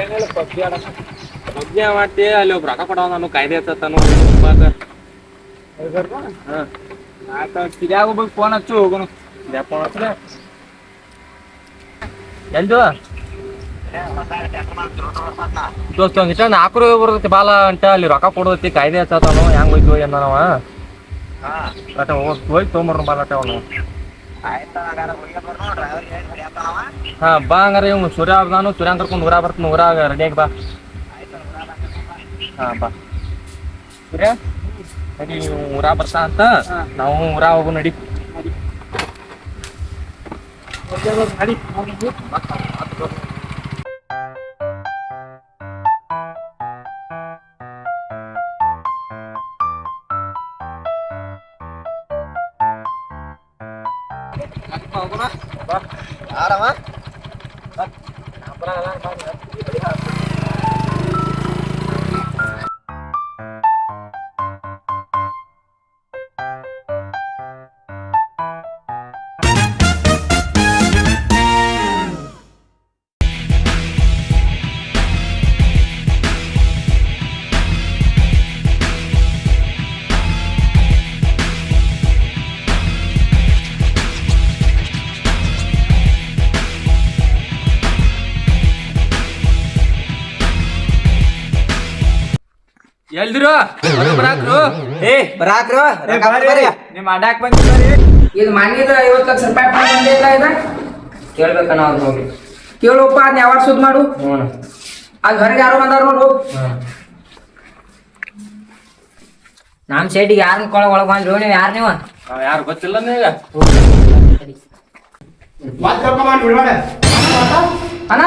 ಏನಿಲ್ಲ ಪಬ್ಜಿ ಮಾಡ್ತಿ ಅಲ್ಲಿ ಒಬ್ಬ ರೊಕ್ಕ ಕೊಡವ ನಾನು ಕಾಯ್ದೆ ಹತ್ತಾನು ಕಿದ್ಯಾಗ ಒಬ್ಬ ಫೋನ್ ಹಚ್ಚು ಹೋಗೋನು ಫೋನ್ ಹಚ್ಚ ಎಲ್ದು ದೋಸ್ತ ಒಂದಿಷ್ಟ ನಾಲ್ಕು ಬರ್ತೈತಿ ಬಾಲ ಅಂತ ಅಲ್ಲಿ ರೊಕ್ಕ ಕೊಡೋದೈತಿ ಕಾಯ್ದೆ ಹತ್ತಾನು ಹೆಂಗ್ ಹೋಯ್ತು ಏನವ ಹೋಗಿ ತೊಗೊಂಬರ್ನು ಬಾಲಟ ಅವನು ಹಾ ಬಾ ಹಂಗಾರ ಇವ್ ಸೂರ್ಯ ನಾನು ಸೂರ್ಯ ಕರ್ಕೊಂಡು ಊರಾಗ ಬರ್ತೀನಿ ಊರಾಗ ರೆಡಿಯಾಗಿ ಬಾ ಹಾ ಬಾ ಸೂರ್ಯ ನಡಿ ಊರಾಗ ಬರ್ತಾ ಅಂತ ನಾವು ಊರಾಗ ಹೋಗು ನಡಿ ನಡಿ ಆರಾಮ ಎಲ್ದಿರು ಬರಾಕ್ರು ಬರಾಕ್ರು ನಿಮ್ ಅಡ್ಡಾಕ್ ಬಂದಿರಿ ಇದು ಮನೆದ 50 ಲಕ್ಷ ರೂಪಾಯಿ ಬಂದಿಲ್ಲ ಇದ ಕೇಳ್ಬೇಕ ನಾವು ಹೋಗಿ ಕೇಳಪ್ಪ ಅದ್ ಯಾವಾಗ ಸುದ್ ಮಾಡು ಅದ್ ಹೊರಗೆ ಯಾರು ಬಂದಾರ ನೋಡು ನಮ್ ಸೈಡಿಗೆ ಯಾರನ್ನ ಒಳಗ್ ಬಂದ್ರು ನೀವು ಯಾರು ನೀವು ಯಾರು ಗೊತ್ತಿಲ್ಲ ನೀಗ ಅಣ್ಣ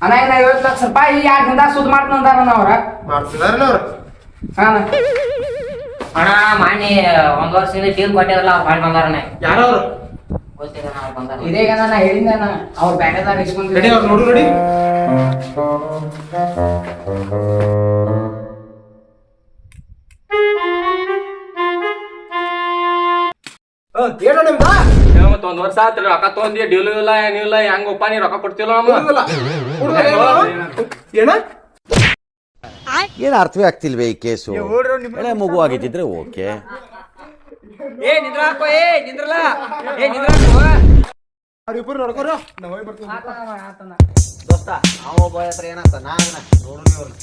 ಅಣ್ಣ ಏನ 50 ಲಕ್ಷ ರೂಪಾಯಿ 2 ದಿನ ಸುದ್ ಮಾಡ್ತಂದಾರ ಅವ್ರ ಅಣ್ಣ ಮಾನಿ ಒಂದ್ ವರ್ಷದಿಂದ ಟೀಮ್ ಕೊಟ್ಟಿರಲ್ಲ ಅವ್ರು ಮಾಡಿ ಬಂದಾರಣ್ಣ ಯಾರವ್ರು ಗೊತ್ತಿಲ್ಲ ನಾವು ಬಂದಾರ ಇದೇಗ ನಾನು ಹೇಳಿದ್ದೆ ಅವ್ರ ಬ್ಯಾಗದಾಗ ಇಸ್ಕೊಂಡು ರೆಡಿ ಅವ್ರು ನೋಡು ನೋಡಿ ಮತ್ತ ಒಂದ್ ವರ್ಷ ಆತ್ರಿ ರೊಕ್ಕ ತೊಗೊಂಡಿ ಡೀಲು ಇಲ್ಲ ಏನಿಲ್ಲ ಹೆಂಗಪ್ಪ ನೀ ರೊಕ್ಕ ಕೊಡ್ತಿಲ್ಲ ಏನು ಅರ್ಥವೇ ಆಗ್ತಿಲ್ವೇ ಈ ಕೇಸು ಎಳೆ ಮಗು ಆಗಿದ್ದಿದ್ರೆ ಓಕೆ ನಿಂದ್ರಾಕೋ ನಿಂದ್ರಲ್ಲ ನಿಂದ್ರಾಕೋ ಅವ್ರಿಬ್ರು ನೋಡ್ಕೊರ ದೋಸ್ತ ಅವ ಒಬ್ಬ ಹತ್ರ ಏನಾಗ್ತ ನಾನು ನೋಡು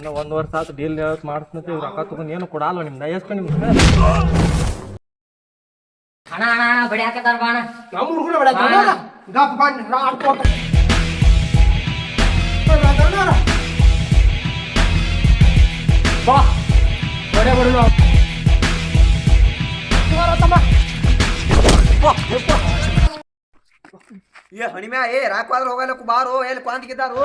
ನೀವು ಒಂದ್ ವರ್ಷ ಆತು ಡೀಲ್ ಮಾಡ್ತೀನಿ ರೊಕ್ಕ ತಗೊಂಡ್ ಏನು ಕೊಡಲ್ಲ ನಿಮ್ದ ಎಷ್ಟು ನಿಮ್ಗೆ ಅಣ್ಣ ಅಣ್ಣ ಅಣ್ಣ ಬಡಿ ಹಾಕತಾರ ಬಾ ಅಣ್ಣ ನಮ್ಮ ಹುಡುಗರು ಬೇಡ ಹಣಿಮ್ಯಾ ರಾಕ್ವಾದ್ರ ಹೋಗಲ್ಲ ಬಾರು ಎಲ್ಲಿ ಕ್ವಾಂತಿಗಿದ್ದಾರು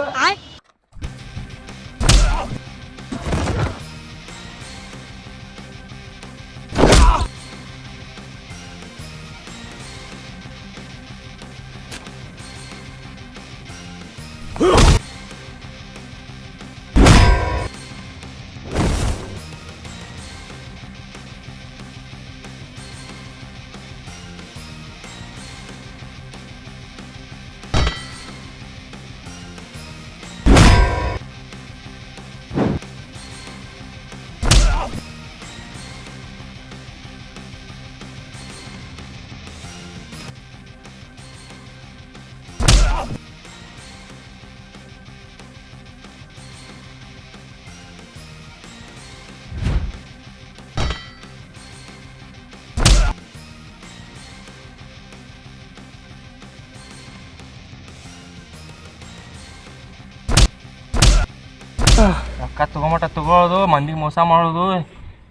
ರೊಕ್ಕ ತಗೊಂಬಟ ತಗೊಳ್ಳೋದು ಮಂದಿಗೆ ಮೋಸ ಮಾಡೋದು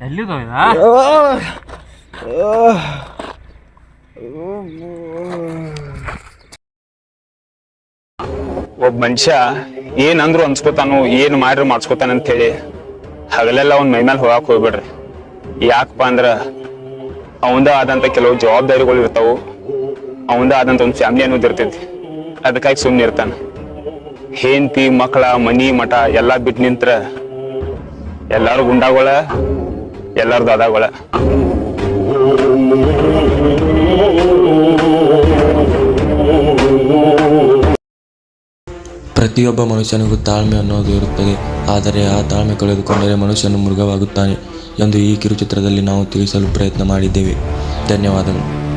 ಎಲ್ಲಿದು ಒಬ್ಬ ಮನುಷ್ಯ ಏನಂದ್ರು ಅನ್ಸ್ಕೊತಾನು ಏನ್ ಮಾಡ್ರಿ ಮಾಡ್ಸ್ಕೊತಾನ ಅಂತ ಹೇಳಿ ಹಗಲೆಲ್ಲ ಅವ್ನ ಮೈ ಮೇಲೆ ಹೋಗಾಕ್ ಹೋಗ್ಬೇಡ್ರಿ. ಯಾಕಪ್ಪ ಅಂದ್ರ ಅವಂದ ಆದಂತ ಕೆಲವು ಜವಾಬ್ದಾರಿಗಳು ಇರ್ತಾವು, ಅವಂದ ಆದಂತ ಒಂದು ಫ್ಯಾಮಿಲಿ ಅನ್ನೋದು ಇರ್ತೈತಿ. ಅದಕ್ಕಾಗಿ ಸುಮ್ಮನೆ ಇರ್ತಾನ. ಹೆಂಡತಿ ಮಕ್ಕಳ ಮನಿ ಮಠ ಎಲ್ಲಾ ಬಿಟ್ಟು ನಿಂತ್ರ ಎಲ್ಲಾರು ಗುಂಡಾಗಳ ಎಲ್ಲಾರು ದಾದಾಗಳ. ಪ್ರತಿಯೊಬ್ಬ ಮನುಷ್ಯನಿಗೂ ತಾಳ್ಮೆ ಅನ್ನೋದು ಇರುತ್ತದೆ. ಆದರೆ ಆ ತಾಳ್ಮೆ ಕಳೆದುಕೊಂಡರೆ ಮನುಷ್ಯನು ಮೃಗವಾಗುತ್ತಾನೆ ಎಂದು ಈ ಕಿರುಚಿತ್ರದಲ್ಲಿ ನಾವು ತಿಳಿಸಲು ಪ್ರಯತ್ನ ಮಾಡಿದ್ದೇವೆ. ಧನ್ಯವಾದಗಳು.